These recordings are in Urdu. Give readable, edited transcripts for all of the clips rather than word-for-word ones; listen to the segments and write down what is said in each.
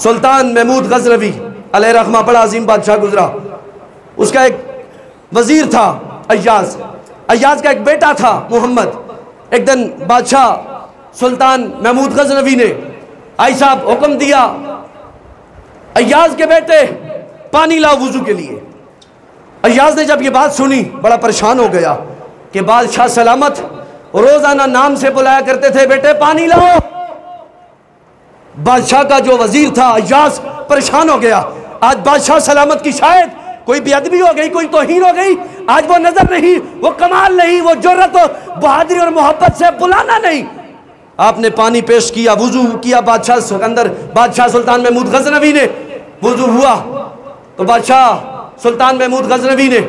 سلطان محمود غزنوی علیہ رحمہ بڑا عظیم بادشاہ گزرا. اس کا ایک وزیر تھا ایاز. ایاز کا ایک بیٹا تھا محمد. ایک دن بادشاہ سلطان محمود غزنوی نے آئی صاحب حکم دیا ایاز کے بیٹے پانی لاؤ وضو کے لیے. ایاز نے جب یہ بات سنی بڑا پریشان ہو گیا کہ بادشاہ سلامت روزانہ نام سے بلایا کرتے تھے بیٹے پانی لاؤ. بادشاہ کا جو وزیر تھا ایاز پریشان ہو گیا. آج بادشاہ سلامت کی شاید کوئی بے ادبی ہو گئی, کوئی توہین ہو گئی. آج وہ نظر نہیں, وہ کمال نہیں, وہ جرأت و بہادری اور محبت سے بلانا نہیں. آپ نے پانی پیش کیا, وضو کیا. بادشاہ سلطان محمود غزنوی نے وضو ہوا تو بادشاہ سلطان محمود غزنوی نے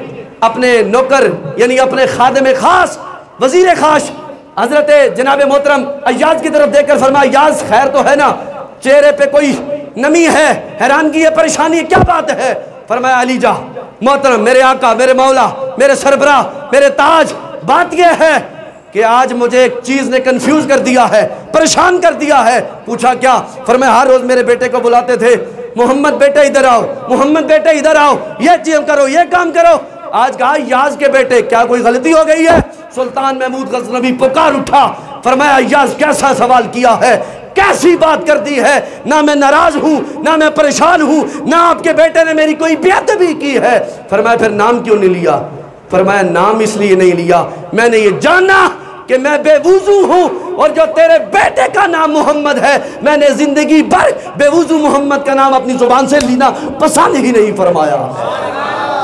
اپنے نوکر یعنی اپنے خادم خاص وزیر خاص حضرت جناب محترم ایاز کی طرف دیکھ کر فرمایا ایاز خیر تو ہے نا, چہرے پہ کوئی نمی ہے, حیرانگی ہے, پریشانی ہے, کیا بات ہے؟ فرمایا علی جا محترم, میرے آقا, میرے مولا, میرے سربراہ, میرے تاج, بات یہ ہے کہ آج مجھے ایک چیز نے کنفیوز کر دیا ہے, پریشان کر دیا ہے. پوچھا کیا؟ فرمایا ہر روز میرے بیٹے کو بلاتے تھے, محمد بیٹے ادھر آؤ, محمد بیٹے ادھر آؤ, یہ چیز کرو, یہ کام کرو. آج کہا ایاز کے بیٹے کیا کوئی غلطی ہو گئی ہے؟ سلطان محمود غزنوی پکار اٹھا. فرمایا ایاز کیسا سوال کیا ہے, کیسی بات کر دی ہے؟ نہ میں ناراض ہوں, نہ میں پریشان ہوں, نہ آپ کے بیٹے نے میری کوئی بے ادبی کی ہے. فرمایا پھر نام کیوں نہیں لیا؟ فرمایا نام اس لیے نہیں لیا, میں نے یہ جانا کہ میں بے وضو ہوں, اور جو تیرے بیٹے کا نام محمد ہے میں نے زندگی بھر بے وضو محمد کا نام اپنی زبان سے لینا پسند ہی نہیں فرمایا.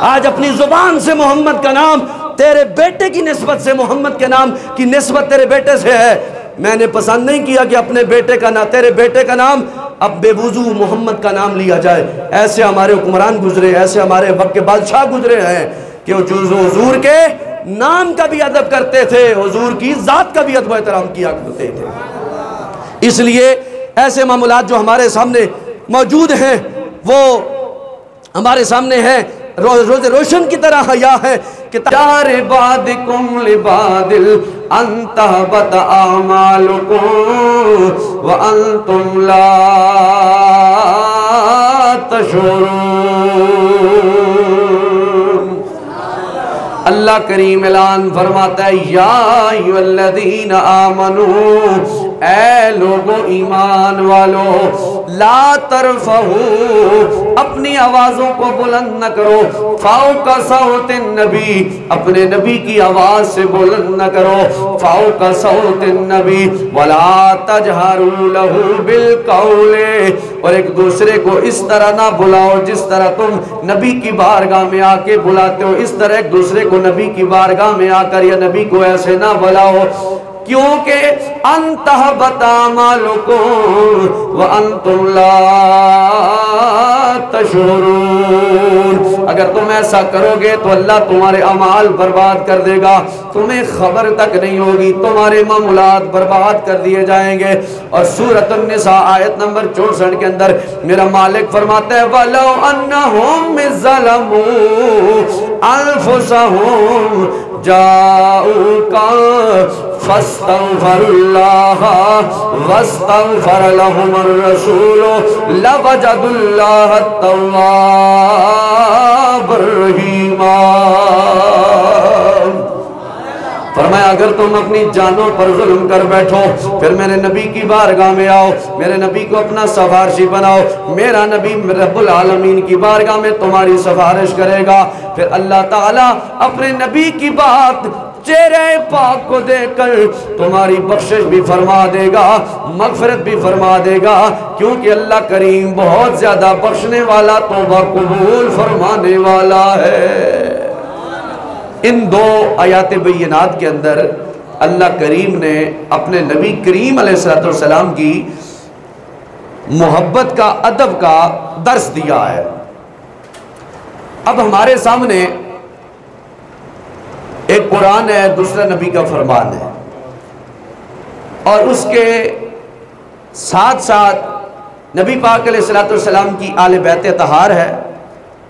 آج اپنی زبان سے محمد کا نام تیرے بیٹے کی نسبت سے, محمد کے نام کی نسبت تیرے بیٹے سے ہے. میں نے پسند نہیں کیا کہ اپنے بیٹے کا نام, تیرے بیٹے کا نام اب بے وضو محمد کا نام لیا جائے. ایسے ہمارے حکمران گزرے, ایسے ہمارے وقت کے بادشاہ گزرے ہیں کہ وہ حضور کے نام کا بھی ادب کرتے تھے, حضور کی ذات کا بھی ادب و احترام کیا کرتے تھے. اس لیے ایسے معاملات جو ہمارے سامنے موجود ہیں وہ ہمارے سامنے ہیں روز روشن کی طرح حیا ہے کہ تار بادکم لبادل انتہبت اعمالکم وانتم لا تشعرون. اللہ کریم اعلان فرماتا ہے یا ایھا الذین آمنوا, اے لوگو ایمان والو, لا ترفعوا, اپنی آوازوں کو بلند نہ کرو, فوق صوت النبی, اپنے نبی کی آواز سے بلند نہ کرو, فوق صوت النبی, ولا تجہروا لہ بالقول, اور ایک دوسرے کو اس طرح نہ بلاؤ جس طرح تم نبی کی بارگاہ میں آ کے بلاتے ہو. اس طرح ایک دوسرے کو نبی کی بارگاہ میں آ کر یا نبی کو ایسے نہ بلاؤ, کیونکہ انتہبت اعمالکم وانتم لا تشعرون. اگر تم ایسا کرو گے تو اللہ تمہارے اعمال برباد کر دے گا, تمہیں خبر تک نہیں ہوگی, تمہارے معاملات برباد کر دیے جائیں گے. اور سورۃ النساء آیت نمبر 64 کے اندر میرا مالک فرماتا ہے وَلَوْ أَنَّهُمْ ظَلَمُوا أَنفُسَهُمْ جَاءُوكَ فَاسْتَغْفَرُوا اللَّهَ وَاسْتَغْفَرَ لَهُمُ الرَّسُولُ لَوَجَدُوا اللَّهَ التَّوَّابَ الرَّحِيمَ. فرمایا اگر تم اپنی جانوں پر ظلم کر بیٹھو پھر میرے نبی کی بارگاہ میں آؤ, میرے نبی کو اپنا سفارشی بناؤ, میرا نبی رب العالمین کی بارگاہ میں تمہاری سفارش کرے گا. پھر اللہ تعالیٰ اپنے نبی کی بات چہرے پاک کو دیکھ کر تمہاری بخشش بھی فرما دے گا, مغفرت بھی فرما دے گا, کیونکہ اللہ کریم بہت زیادہ بخشنے والا, توبہ قبول فرمانے والا ہے. ان دو آیات بینات کے اندر اللہ کریم نے اپنے نبی کریم علیہ السلام کی محبت کا, ادب کا درس دیا ہے. اب ہمارے سامنے ایک قرآن ہے, دوسرا نبی کا فرمان ہے, اور اس کے ساتھ ساتھ نبی پاک علیہ السلام کی آل بیت اطہار ہے,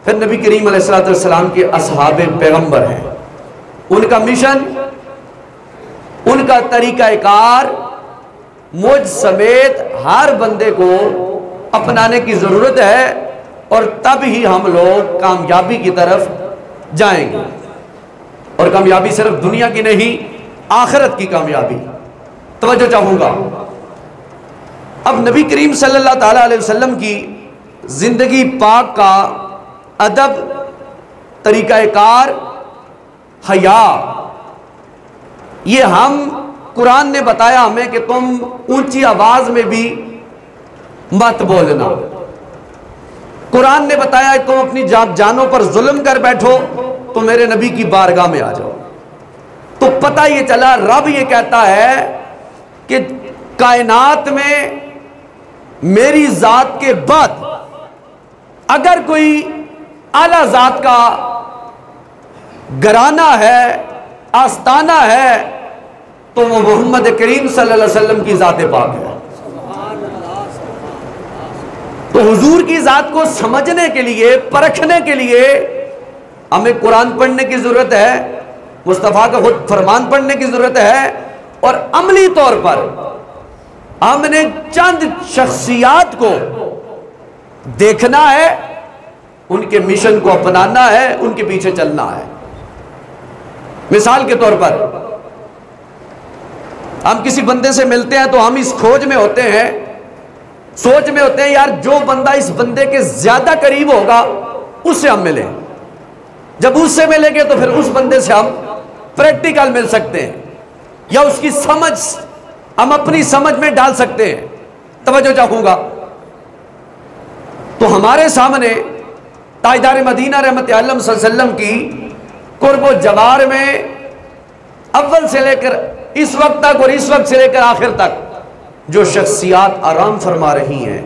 پھر نبی کریم علیہ السلام کے اصحاب پیغمبر ہیں. ان کا مشن, ان کا طریقہ کار مجھ سمیت ہر بندے کو اپنانے کی ضرورت ہے، اور تب ہی ہم لوگ کامیابی کی طرف جائیں گے. اور کامیابی صرف دنیا کی نہیں، آخرت کی کامیابی. توجہ چاہوں گا، اب نبی کریم صلی اللہ تعالیٰ علیہ وسلم کی زندگی پاک کا ادب، طریقہ کار، حیا، یہ ہم قرآن نے بتایا ہمیں کہ تم اونچی آواز میں بھی مت بولنا. قرآن نے بتایا کہ تم اپنی جانوں پر ظلم کر بیٹھو تو میرے نبی کی بارگاہ میں آ جاؤ. تو پتہ یہ چلا رب یہ کہتا ہے کہ کائنات میں میری ذات کے بعد اگر کوئی اعلیٰ ذات کا گھرانہ ہے، آستانہ ہے، تو وہ محمد کریم صلی اللہ علیہ وسلم کی ذات پاک ہے. تو حضور کی ذات کو سمجھنے کے لیے، پرکھنے کے لیے ہمیں قرآن پڑھنے کی ضرورت ہے، مصطفیٰ کا خود فرمان پڑھنے کی ضرورت ہے، اور عملی طور پر ہم نے چند شخصیات کو دیکھنا ہے، ان کے مشن کو اپنانا ہے، ان کے پیچھے چلنا ہے. مثال کے طور پر ہم کسی بندے سے ملتے ہیں تو ہم اس کھوج میں ہوتے ہیں، سوچ میں ہوتے ہیں یار جو بندہ اس بندے کے زیادہ قریب ہوگا اس سے ہم ملیں. جب اس سے ملیں گے تو پھر اس بندے سے ہم پریکٹیکل مل سکتے ہیں، یا اس کی سمجھ ہم اپنی سمجھ میں ڈال سکتے ہیں. توجہ چاہوں گا، تو ہمارے سامنے تاجدار مدینہ رحمت عالم صلی اللہ علیہ وسلم کی قرب و جوار میں اول سے لے کر اس وقت تک اور اس وقت سے لے کر آخر تک جو شخصیات آرام فرما رہی ہیں،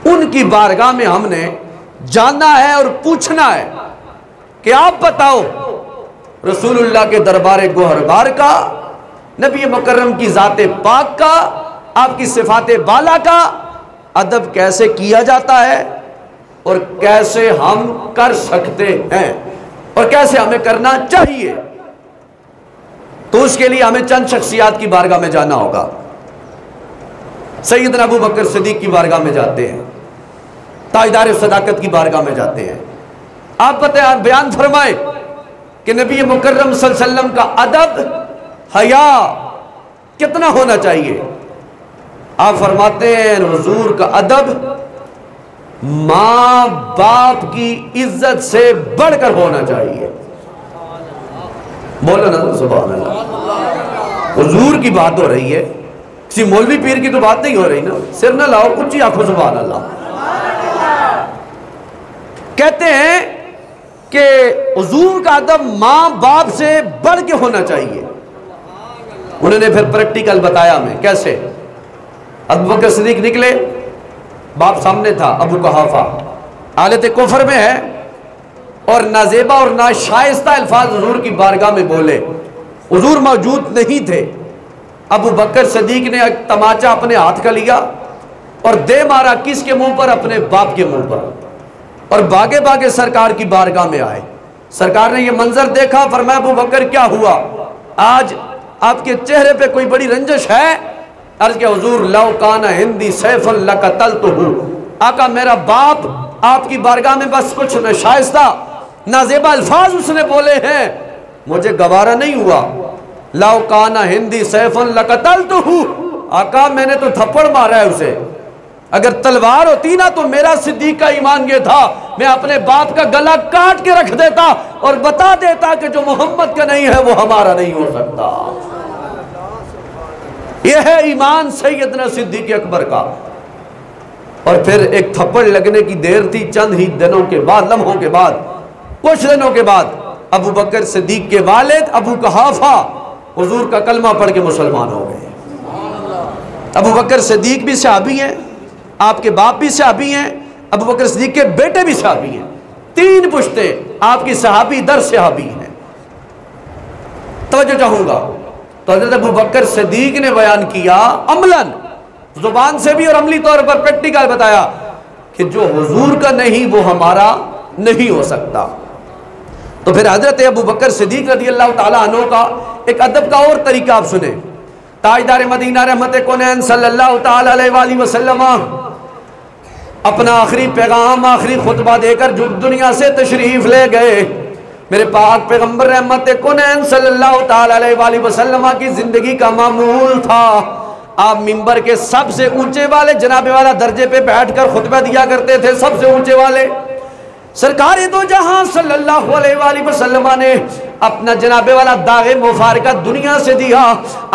ان کی بارگاہ میں ہم نے جاننا ہے اور پوچھنا ہے کہ آپ بتاؤ رسول اللہ کے دربار گوہربار کا، نبی مکرم کی ذات پاک کا، آپ کی صفات بالا کا ادب کیسے کیا جاتا ہے، اور کیسے ہم کر سکتے ہیں، اور کیسے ہمیں کرنا چاہیے. تو اس کے لیے ہمیں چند شخصیات کی بارگاہ میں جانا ہوگا. سیدنا ابو بکر صدیق کی بارگاہ میں جاتے ہیں، تاجدار صداقت کی بارگاہ میں جاتے ہیں. آپ بیان فرمائے کہ نبی مکرم صلی اللہ علیہ وسلم کا ادب، حیا کتنا ہونا چاہیے. آپ فرماتے ہیں حضور کا ادب ماں باپ کی عزت سے بڑھ کر ہونا چاہیے. بولو نا سبحان اللہ. حضور کی بات ہو رہی ہے، کسی مولوی پیر کی تو بات نہیں ہو رہی نا. سر نہ لاؤ، اونچی آنکھوں سبحان اللہ. کہتے ہیں کہ حضور کا ادب ماں باپ سے بڑھ کے ہونا چاہیے. انہوں نے پھر پریکٹیکل بتایا ہمیں کیسے. ابو بکر صدیق نکلے، باپ سامنے تھا ابو قحافہ، حالت کفر میں ہے، اور نازیبہ اور ناشائستہ الفاظ حضور کی بارگاہ میں بولے. حضور موجود نہیں تھے. ابو بکر صدیق نے ایک تماچا اپنے ہاتھ کا لیا اور دے مارا. کس کے منہ پر؟ اپنے باپ کے منہ پر. اور بھاگے بھاگے سرکار کی بارگاہ میں آئے. سرکار نے یہ منظر دیکھا، فرمایا ابو بکر کیا ہوا؟ آج آپ کے چہرے پہ کوئی بڑی رنجش ہے؟ عرض کہ حضور لو کان ہندی سیف لقتلتہ. آقا میرا باپ آپ کی بارگاہ میں بس کچھ ناشائستہ نازیبہ الفاظ اس نے بولے ہیں، مجھے گوارا نہیں ہوا. لو کان ہندی سیف لقتلتہ. آقا میں نے تو تھپڑ مارا ہے اسے. اگر تلوار ہوتی نا تو میرا صدیق کا ایمان یہ تھا، میں اپنے باپ کا گلا کاٹ کے رکھ دیتا اور بتا دیتا کہ جو محمد کا نہیں ہے وہ ہمارا نہیں ہو سکتا. یہ ہے ایمان سیدنا صدیق اکبر کا. اور پھر ایک تھپڑ لگنے کی دیر تھی، چند ہی دنوں کے بعد، لمحوں کے بعد، کچھ دنوں کے بعد ابو بکر صدیق کے والد ابو قحافہ حضور کا کلمہ پڑھ کے مسلمان ہو گئے. ابو بکر صدیق بھی صحابی ہیں، آپ کے باپ بھی صحابی ہیں، ابو بکر صدیق کے بیٹے بھی صحابی ہیں. 3 پشتے آپ کی صحابی در صحابی ہیں. توجہ چاہوں گا، تو حضرت ابو بکر صدیق نے بیان کیا عملاً، زبان سے بھی اور عملی طور پر پریکٹیکل بتایا کہ جو حضور کا نہیں وہ ہمارا نہیں ہو سکتا. تو پھر حضرت ابو بکر صدیق رضی اللہ تعالیٰ عنہ کا ایک ادب کا اور طریقہ آپ سنیں. تاجدار مدینہ رحمت کونین صلی اللہ تعالیٰ علیہ وآلہ وسلم اپنا آخری پیغام آخری خطبہ دے کر جو دنیا سے تشریف لے گئے، میرے پاک پیغمبر رحمت کونین صلی اللہ تعالیٰ علیہ وآلہ وسلم کی زندگی کا معمول تھا، آپ منبر کے سب سے اونچے والے جناب والا درجے پہ بیٹھ کر خطبہ دیا کرتے تھے، سب سے اونچے والے۔ سرکار دو جہاں صلی اللہ علیہ وآلہ وسلم نے اپنا جناب والا داغ مفارقہ دنیا سے دیا،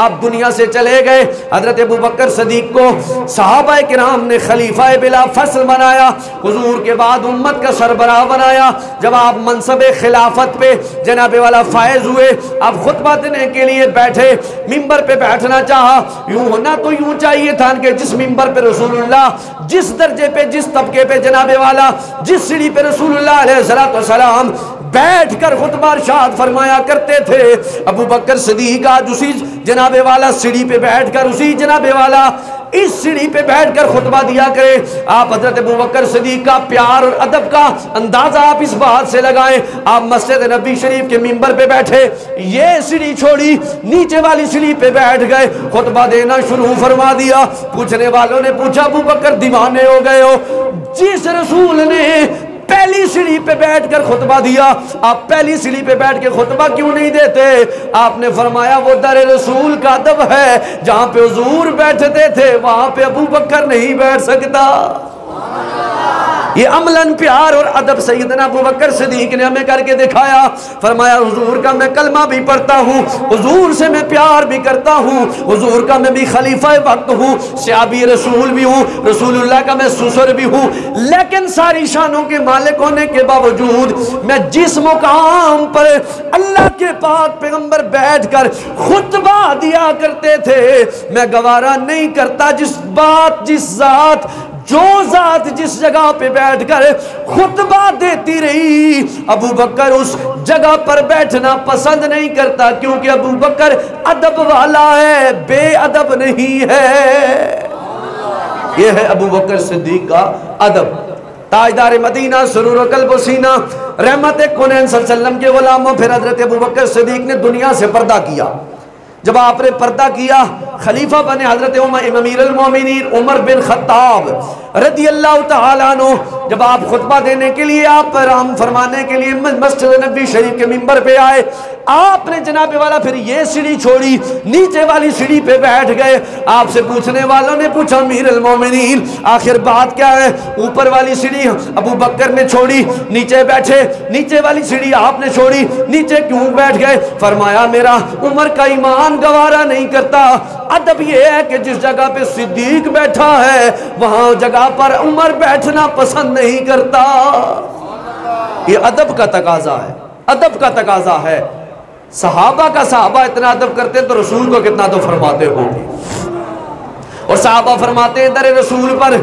آپ دنیا سے چلے گئے۔ حضرت ابوبکر صدیق کو صحابہ کرام نے خلیفہ بلا فصل بنایا، حضور کے بعد امت کا سربراہ بنایا۔ جب آپ منصب خلافت پہ جناب والا فائز ہوئے، آپ خطبہ دینے کے لیے بیٹھے، منبر پہ بیٹھنا چاہا، یوں ہونا تو یوں چاہیے تھا کہ جس منبر پہ رسول اللہ جس درجے پہ جس طبقے پہ جناب والا جس سیڑھی پہ رسول اللہ علیہ السلام بیٹھ کر خطبہ ارشاد فرمایا کرتے تھے، ابو بکر صدیق آج اسی جناب والا سیڑھی پہ بیٹھ کر اسی جناب والا اس سیڑھی پہ بیٹھ کر خطبہ دیا کرے۔ آپ حضرت ابوبکر صدیق کا پیار اور ادب کا اندازہ آپ اس بات سے لگائیں، آپ مسجد نبی شریف کے منبر پہ بیٹھے، یہ سیڑھی چھوڑی نیچے والی سیڑھی پہ بیٹھ گئے، خطبہ دینا شروع فرما دیا۔ پوچھنے والوں نے پوچھا ابوبکر دیوانے ہو گئے ہو؟ جس رسول نے پہلی سیڑھی پہ بیٹھ کر خطبہ دیا، آپ پہلی سیڑھی پہ بیٹھ کے خطبہ کیوں نہیں دیتے؟ آپ نے فرمایا وہ در رسول کا ادب ہے، جہاں پہ حضور بیٹھتے تھے وہاں پہ ابو بکر نہیں بیٹھ سکتا۔ یہ عملاً پیار اور ادب سیدنا ابو بکر صدیق نے ہمیں کر کے دکھایا۔ فرمایا حضور کا میں کلمہ بھی پڑھتا ہوں، حضور سے میں پیار بھی کرتا ہوں، حضور کا میں بھی خلیفہ وقت ہوں، صحابی رسول بھی ہوں، رسول اللہ کا میں سسر بھی ہوں، لیکن ساری شانوں کے مالک ہونے کے باوجود میں جس مقام پر اللہ کے پاک پیغمبر بیٹھ کر خطبہ دیا کرتے تھے، میں گوارا نہیں کرتا جس بات جس ذات جو ذات جس جگہ پہ بیٹھ کر خطبہ دیتی رہی، ابو بکر اس جگہ پر بیٹھنا پسند نہیں کرتا، کیونکہ ابو بکر ادب والا ہے، بے ادب نہیں ہے۔ یہ ہے ابو بکر صدیق کا ادب۔ تاجدار مدینہ سرور و قلب و سینہ رحمت کونین صلی اللہ علیہ وسلم کے غلاموں، پھر حضرت ابو بکر صدیق نے دنیا سے پردہ کیا۔ جب آپ نے پردہ کیا، خلیفہ بنے حضرت امیر المومنین عمر بن خطاب رضی اللہ تعالیٰ عنہ۔ جب آپ خطبہ دینے کے لیے، آپ رام فرمانے کے لیے مسجد نبی شریف کے منبر پہ آئے، آپ نے جناب والا پھر یہ سیڑھی چھوڑی، نیچے والی سیڑھی پہ بیٹھ گئے۔ آپ سے پوچھنے والوں نے پوچھا امیر المومنین آخر بات کیا ہے؟ اوپر والی سیڑھی ابو بکر نے چھوڑی، نیچے بیٹھے، نیچے والی سیڑھی آپ نے چھوڑی، نیچے کیوں بیٹھ گئے؟ فرمایا میرا عمر کا ایمان گوارا نہیں کرتا، ادب یہ ہے کہ جس جگہ پہ صدیق بیٹھا ہے وہاں جگہ پر عمر بیٹھنا پسند نہیں کرتا۔ یہ ادب کا تقاضا ہے، ادب کا تقاضا ہے۔ صحابہ کا صحابہ اتنا ادب کرتے تو رسول کو کتنا تو فرماتے ہوں گے۔ اور صحابہ فرماتے ہیں در رسول پر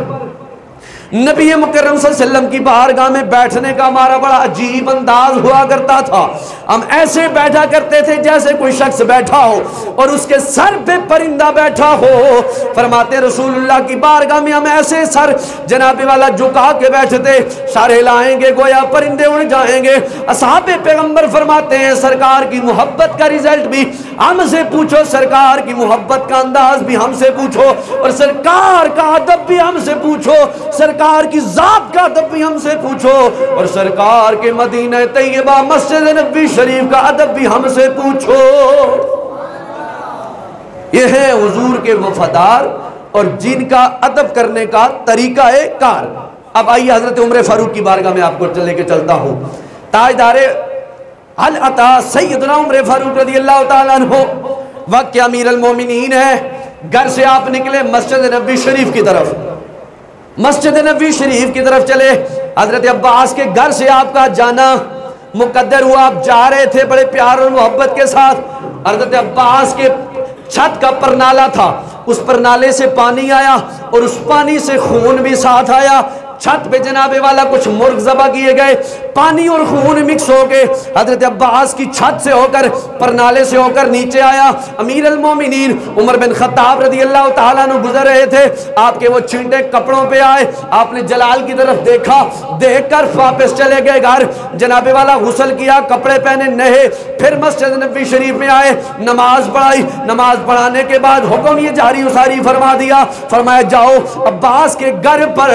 نبی مکرم صلی اللہ علیہ وسلم کی بارگاہ میں بیٹھنے کا ہمارا بڑا عجیب انداز ہوا کرتا تھا، ہم ایسے بیٹھا کرتے تھے جیسے کوئی شخص بیٹھا ہو اور اس کے سر پہ پرندہ بیٹھا ہو۔ فرماتے رسول اللہ کی بارگاہ میں ہم ایسے سر جناب والا جھکا کے بیٹھتے، سر ہلائیں گے گویا پرندے اڑ جائیں گے۔ اصحاب پیغمبر فرماتے ہیں سرکار کی محبت کا رزلٹ بھی ہم سے پوچھو، سرکار کی محبت کا انداز بھی ہم سے پوچھو، اور سرکار کا ادب بھی ہم سے پوچھو، سرکار کی ذات کا ادب بھی ہم سے پوچھو، اور سرکار کے مدینہ طیبہ مسجد نبی شریف کا ادب بھی ہم سے پوچھو۔ یہ ہے حضور کے وفادار اور جن کا ادب کرنے کا طریقہ کار۔ اب آئیے حضرت عمر فاروق کی بارگاہ میں آپ کو لے کے چلتا ہوں۔ تاجدار حل عطا سیدنا عمر فاروق رضی اللہ تعالیٰ عنہ وقت کے امیر المومنین ہے، گھر سے آپ نکلے مسجد نبی شریف کی طرف، مسجد نبی شریف کی طرف چلے۔ حضرت عباس کے گھر سے آپ کا جانا مقدر ہوا، آپ جا رہے تھے بڑے پیار اور محبت کے ساتھ۔ حضرت عباس کے چھت کا پرنالہ تھا، اس پرنالے سے پانی آیا اور اس پانی سے خون بھی ساتھ آیا۔ چھت پہ جناب والا کچھ مرغ ذبح کیے گئے، پانی اور خون مکس ہو کے حضرت عباس کی چھت سے ہو کر پرنالے سے ہو کر نیچے آیا۔ امیر المومنین عمر بن خطاب رضی اللہ تعالیٰ عنہ گزر رہے تھے، آپ کے وہ چھینٹے کپڑوں پہ آئے، آپ نے جلال کی طرف دیکھا، دیکھ کر واپس چلے گئے گھر۔ جناب والا غسل کیا، کپڑے پہنے، نہے، پھر مسجد نبی شریف میں آئے، نماز پڑھائی۔ نماز پڑھانے کے بعد حکم یہ جاری اساری فرما دیا، فرمایا جاؤ عباس کے گھر پر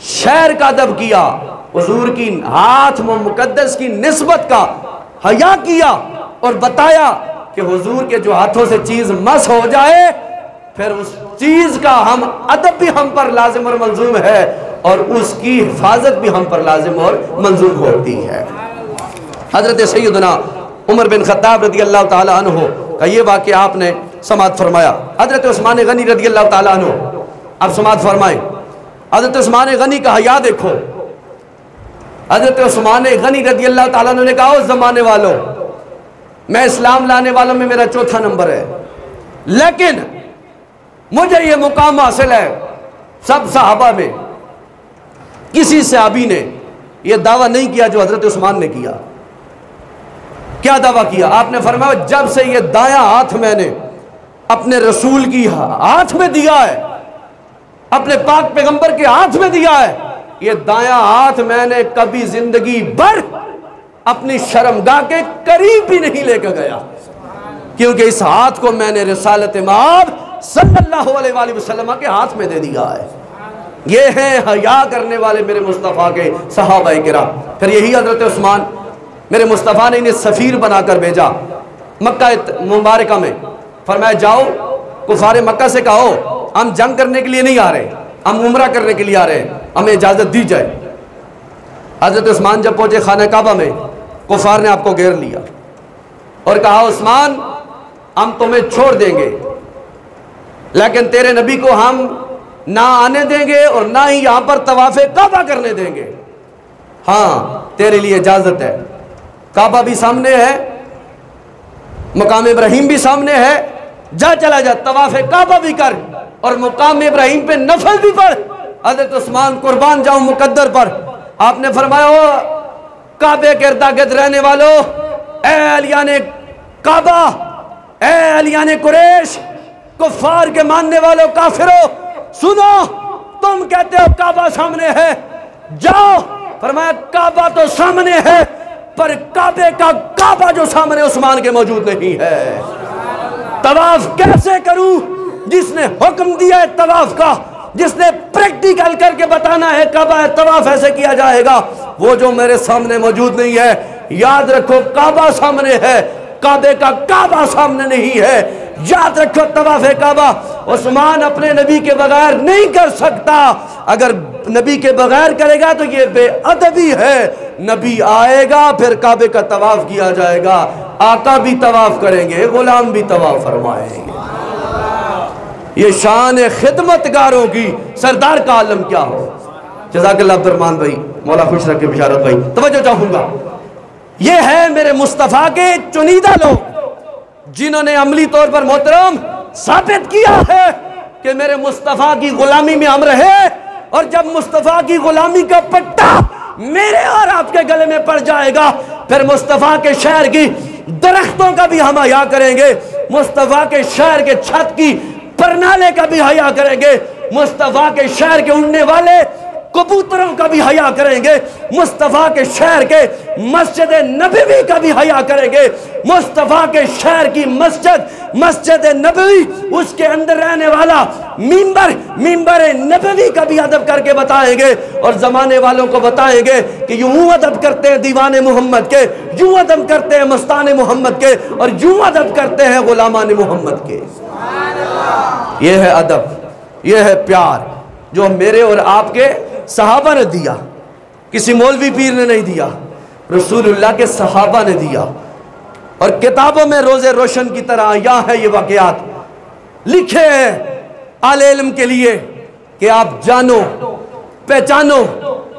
شعر کا ادب کیا، حضور کی ہاتھ مقدس کی نسبت کا حیا کیا، اور بتایا کہ حضور کے جو ہاتھوں سے چیز مس ہو جائے پھر اس چیز کا ہم ادب بھی ہم پر لازم اور ملزوم ہے، اور اس کی حفاظت بھی ہم پر لازم اور ملزوم ہوتی ہے۔ حضرت سیدنا عمر بن خطاب رضی اللہ تعالیٰ عنہ کا یہ واقعہ آپ نے سماعت فرمایا۔ حضرت عثمان غنی رضی اللہ تعالیٰ عنہ آپ سماعت فرمائیں۔ حضرت عثمان غنی کا حیا دیکھو۔ حضرت عثمان غنی رضی اللہ تعالیٰ عنہ نے کہا اس زمانے والوں، میں اسلام لانے والوں میں میرا چوتھا نمبر ہے، لیکن مجھے یہ مقام حاصل ہے، سب صحابہ میں کسی صحابی نے یہ دعویٰ نہیں کیا جو حضرت عثمان نے کیا۔ کیا دعویٰ کیا؟ آپ نے فرمایا جب سے یہ دایاں ہاتھ میں نے اپنے رسول کی ہاتھ میں دیا ہے، اپنے پاک پیغمبر کے ہاتھ میں دیا ہے، یہ دایاں ہاتھ میں نے کبھی زندگی بھر اپنی شرمگاہ کے قریب بھی نہیں لے کے گیا، کیونکہ اس ہاتھ کو میں نے رسالت مآب صلی اللہ علیہ وآلہ وسلم کے ہاتھ میں دے دیا ہے۔ یہ ہیں حیا کرنے والے میرے مصطفیٰ کے صحابہ کرام۔ پھر یہی حضرت عثمان، میرے مصطفیٰ نے انہیں سفیر بنا کر بھیجا مکہ مبارکہ میں، فرمایا جاؤ کفار مکہ سے کہو ہم جنگ کرنے کے لیے نہیں آ رہے، ہم عمرہ کرنے کے لیے آ رہے ہیں، ہمیں اجازت دی جائے۔ حضرت عثمان جب پہنچے خانہ کعبہ میں، کفار نے آپ کو گھیر لیا اور کہا عثمان ہم تمہیں چھوڑ دیں گے، لیکن تیرے نبی کو ہم نہ آنے دیں گے اور نہ ہی یہاں پر طواف کعبہ کرنے دیں گے۔ ہاں تیرے لیے اجازت ہے، کعبہ بھی سامنے ہے، مقام ابراہیم بھی سامنے ہے، جا چلا جا طواف کعبہ بھی کر اور مقام ابراہیم پہ نفل بھی پڑھ۔ حضرت عثمان قربان جاؤں مقدر پر، آپ نے فرمایا او کعبے کے ارد گرد رہنے والوں، اے اہلیان کعبہ، اے اہلیان قریش، کفار کے ماننے والوں، کافروں، سنو، تم کہتے ہو کعبہ سامنے ہے، جاؤ۔ فرمایا کعبہ تو سامنے ہے پر کعبے کا کعبہ جو سامنے عثمان کے موجود نہیں ہے۔ طواف کیسے کروں؟ جس نے حکم دیا ہے طواف کا، جس نے پریکٹیکل کر کے بتانا ہے کعبہ ہے طواف ایسے کیا جائے گا، وہ جو میرے سامنے موجود نہیں ہے۔ یاد رکھو کعبہ سامنے ہے، کعبے کا کعبہ سامنے نہیں ہے۔ یاد رکھو طواف کعبہ عثمان اپنے نبی کے بغیر نہیں کر سکتا، اگر نبی کے بغیر کرے گا تو یہ بے ادبی ہے۔ نبی آئے گا پھر کعبے کا طواف کیا جائے گا، آقا بھی طواف کریں گے، غلام بھی طواف فرمائیں گے۔ یہ شان خدمتگاروں کی سردار کا عالم کیا ہو۔ جزاک اللہ عبد الرحمن بھائی، مولا خوش رکھے بشارت بھائی، توجہ چاہوں گا۔ یہ ہے میرے مصطفیٰ کے چنیدہ لوگ جنہوں نے عملی طور پر محترم ثابت کیا ہے کہ میرے مصطفیٰ کی غلامی میں ہم رہے، اور جب مصطفیٰ کی غلامی کا پٹا میرے اور آپ کے گلے میں پڑ جائے گا پھر مصطفیٰ کے شہر کی درختوں کا بھی ہم حیا کریں گے، مصطفیٰ کے شہر کے چھت کی پرنالے کا بھی حیا کریں گے، مصطفیٰ کے شہر کے اڑنے والے کبوتروں کا بھی حیا کریں گے، مصطفیٰ کے شہر کے مسجد نبوی کا بھی حیا کریں گے، مصطفیٰ کے شہر کی مسجد نبوی، اس کے اندر رہنے والا منبر نبوی کا بھی ادب کر کے بتائیں گے، اور زمانے والوں کو بتائیں گے کہ یوں ادب کرتے ہیں دیوان محمد کے، یوں ادب کرتے ہیں مستان محمد کے، اور یوں ادب کرتے ہیں غلامان محمد کے۔ یہ ہے ادب، یہ ہے پیار جو میرے اور آپ کے صحابہ نے دیا، کسی مولوی پیر نے نہیں دیا، رسول اللہ کے صحابہ نے دیا، اور کتابوں میں روز روشن کی طرح یہاں ہے یہ واقعات لکھے ہیں اہل علم کے لیے کہ آپ جانو پہچانو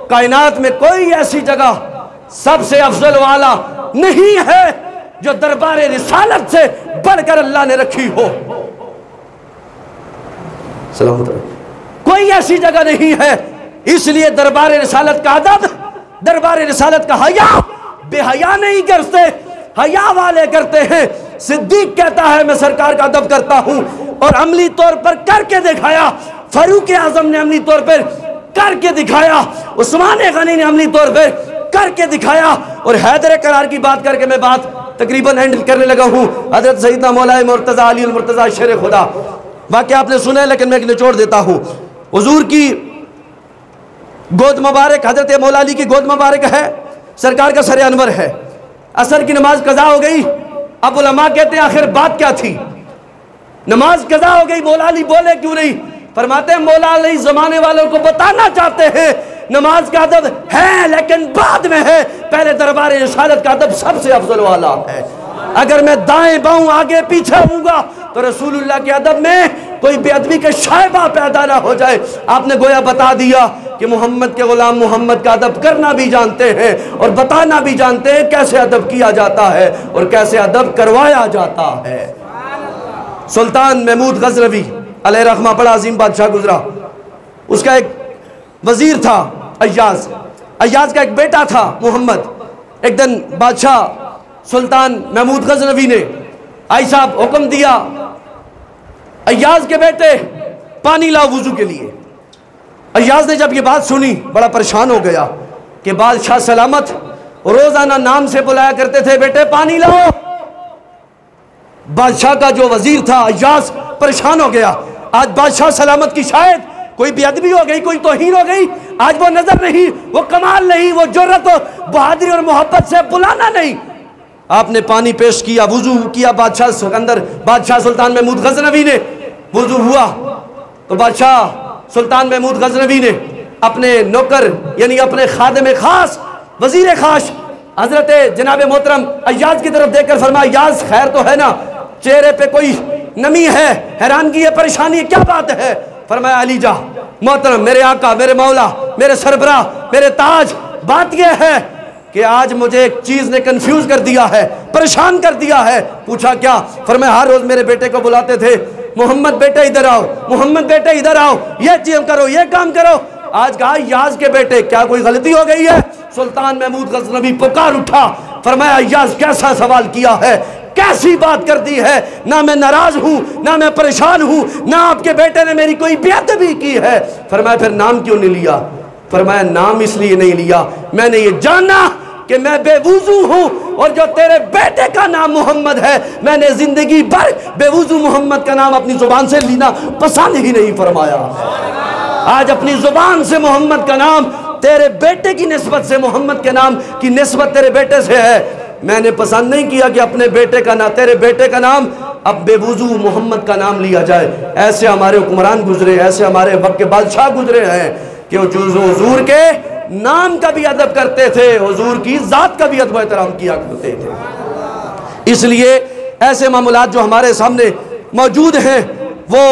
کائنات میں کوئی ایسی جگہ سب سے افضل والا نہیں ہے جو دربار رسالت سے بڑھ کر اللہ نے رکھی ہو۔ سلامت رہے، کوئی ایسی جگہ نہیں ہے، اس لیے دربار رسالت کا ادب، دربار رسالت کا حیا بے حیا نہیں کرتے، حیا والے کرتے ہیں۔ صدیق کہتا ہے میں سرکار کا ادب کرتا ہوں، اور عملی طور پر کر کے دکھایا، فاروق اعظم نے عملی طور پر کر کے دکھایا، عثمان غنی نے عملی طور پر کر کے دکھایا، اور حیدر کرار کی بات کر کے میں بات تقریباً ہینڈل کرنے لگا ہوں۔ حضرت سیدنا مولا مرتضیٰ علی المرتضیٰ شیر خدا، واقعہ آپ نے سنا ہے لیکن میں ایک نچوڑ دیتا ہوں۔ حضور کی گود مبارک حضرت مولا علی کی گود مبارک ہے، سرکار کا سر انور ہے۔ عصر کی نماز قضا ہو گئی، اب علماء کہتے ہیں آخر بات کیا تھی؟ نماز قضا ہو گئی، مولا علی بولے کیوں نہیں؟ فرماتے ہیں مولا علی زمانے والوں کو بتانا چاہتے ہیں نماز کا ادب ہے لیکن بعد میں ہے، پہلے دربار رسالت کا ادب سب سے افضل والا ہے۔ اگر میں دائیں باؤں آگے پیچھے ہوں گا تو رسول اللہ کے ادب میں کوئی بے ادبی کے شائبہ پیدا نہ ہو جائے۔ آپ نے گویا بتا دیا کہ محمد کے غلام محمد کا ادب کرنا بھی جانتے ہیں اور بتانا بھی جانتے ہیں کیسے ادب کیا جاتا ہے اور کیسے ادب کروایا جاتا ہے۔ سلطان محمود غزنوی علیہ رحمہ بڑا عظیم بادشاہ گزرا، اس کا ایک وزیر تھا ایاز، ایاز کا ایک بیٹا تھا محمد۔ ایک دن بادشاہ سلطان محمود غزنوی نے آئی صاحب حکم دیا ایاز کے بیٹے پانی لاؤ وضو کے لیے۔ ایاز نے جب یہ بات سنی بڑا پریشان ہو گیا کہ بادشاہ سلامت روزانہ نام سے بلایا کرتے تھے بیٹے پانی لاؤ۔ بادشاہ کا جو وزیر تھا ایاز پریشان ہو گیا، آج بادشاہ سلامت کی شاید کوئی بے ادبی ہو گئی، کوئی توہین ہو گئی، آج وہ نظر نہیں، وہ کمال نہیں، وہ جرت و بہادری اور محبت سے بلانا نہیں۔ آپ نے پانی پیش کیا، وضو کیا بادشاہ سکندر، بادشاہ سلطان محمود غزنوی نے وضو ہوا تو بادشاہ سلطان محمود غزنوی نے اپنے نوکر یعنی اپنے خادم خاص وزیر خاص حضرت جناب محترم ایاز کی طرف دیکھ کر فرمایا ایاز خیر تو ہے نا، چہرے پہ کوئی نمی ہے، حیرانگی ہے، پریشانی ہے، کیا بات ہے؟ فرمایا علی جا محترم، میرے آقا، میرے مولا، میرے سربراہ، میرے تاج، بات یہ ہے کہ آج مجھے ایک چیز نے کنفیوز کر دیا ہے، پریشان کر دیا ہے۔ پوچھا کیا؟ فرمایا ہر روز میرے بیٹے کو بلاتے تھے محمد بیٹے ادھر آؤ، محمد بیٹے ادھر آؤ، یہ چیز کرو، یہ کام کرو۔ آج کہا ایاز کے بیٹے کیا کوئی غلطی ہو گئی ہے؟ سلطان محمود غزنوی پکار اٹھا، فرمایا ایاز کیسا سوال کیا ہے، کیسی بات کر دی ہے، نہ میں ناراض ہوں نہ میں پریشان ہوں، نہ آپ کے بیٹے نے میری کوئی بے ادبی کی ہے۔ فرمایا پھر نام کیوں نہیں لیا؟ فرمایا نام اس لیے نہیں لیا میں نے یہ جانا کہ میں بے وضو ہوں اور جو تیرے بیٹے کا نام محمد ہے میں نے زندگی بھر بے وضو محمد کا نام اپنی زبان سے لینا پسند ہی نہیں فرمایا۔ آج اپنی زبان سے محمد کا نام تیرے بیٹے کی نسبت سے، محمد کے نام کی نسبت تیرے بیٹے سے ہے، میں نے پسند نہیں کیا کہ اپنے بیٹے کا نام، تیرے بیٹے کا نام اب بے وضو محمد کا نام لیا جائے۔ ایسے ہمارے حکمران گزرے، ایسے ہمارے وقت کے بادشاہ گزرے ہیں کہ وہ حضور کے نام کا بھی ادب کرتے تھے، حضور کی ذات کا بھی ادب و احترام کیا کرتے تھے۔ اس لیے ایسے معاملات جو ہمارے سامنے موجود ہیں وہ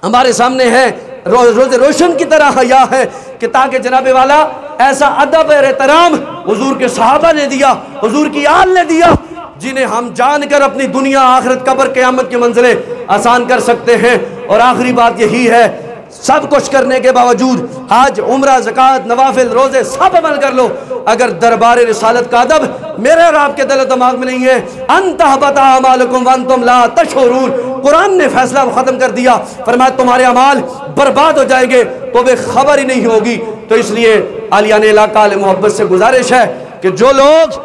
ہمارے سامنے ہیں روز روشن کی طرح حیا ہے کہ تاکہ جناب والا ایسا ادب اور احترام حضور کے صحابہ نے دیا، حضور کی آل نے دیا، جنہیں ہم جان کر اپنی دنیا آخرت قبر قیامت کی منزلیں آسان کر سکتے ہیں۔ اور آخری بات یہی ہے، سب کچھ کرنے کے باوجود حج، عمرہ، زکوٰۃ، نوافل، روزے سب عمل کر لو، اگر دربار رسالت کا ادب میرے اور آپ کے دل و دماغ میں نہیں ہے، ان تحبط اعمالکم وانتم لا تشعرون، قرآن نے فیصلہ ختم کر دیا، فرمایا تمہارے اعمال برباد ہو جائیں گے تو بے خبر ہی نہیں ہوگی۔ تو اس لیے عالیان علاقہ علیہ محبت سے گزارش ہے کہ جو لوگ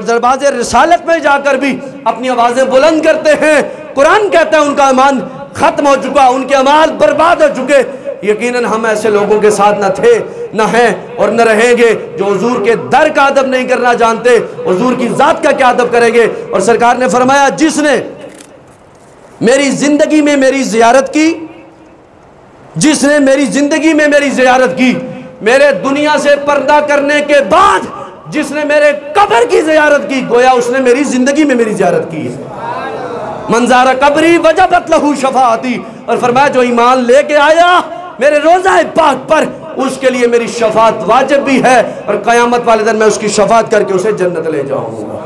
دربار رسالت میں جا کر بھی اپنی آوازیں بلند کرتے ہیں، قرآن کہتا ہے ان کا ایمان ختم ہو چکا، ان کے اعمال برباد ہو چکے۔ یقیناً ہم ایسے لوگوں کے ساتھ نہ تھے، نہ ہیں اور نہ رہیں گے جو حضور کے در کا ادب نہیں کرنا جانتے، حضور کی ذات کا کیا ادب کریں گے۔ اور سرکار نے فرمایا جس نے میری زندگی میں میری زیارت کی، جس نے میری زندگی میں میری زیارت کی، میرے دنیا سے پردہ کرنے کے بعد جس نے میرے قبر کی زیارت کی، گویا اس نے میری زندگی میں میری زیارت کی ہے۔ منظار قبری وجبت لہو شفاعتی، اور فرمایا جو ایمان لے کے آیا میرے روضہ پاک پر اس کے لیے میری شفاعت واجب بھی ہے، اور قیامت والے دن میں اس کی شفاعت کر کے اسے جنت لے جاؤں گا۔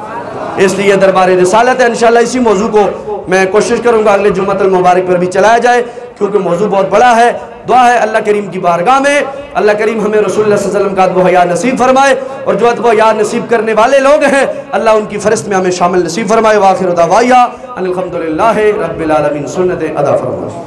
اس لیے دربار رسالت ہے، انشاءاللہ اسی موضوع کو میں کوشش کروں گا اگلے جمعۃ المبارک پر بھی چلایا جائے، کیونکہ موضوع بہت بڑا ہے۔ دعا ہے اللہ کریم کی بارگاہ میں اللہ کریم ہمیں رسول اللہ صلی اللہ علیہ وسلم کا ادب و حیا نصیب فرمائے، اور جو ادب و حیا نصیب کرنے والے لوگ ہیں اللہ ان کی فہرست میں ہمیں شامل نصیب فرمائے۔ وآخر دعوانا ان الحمدللہ رب العالمین، سنت ادا فرمائے۔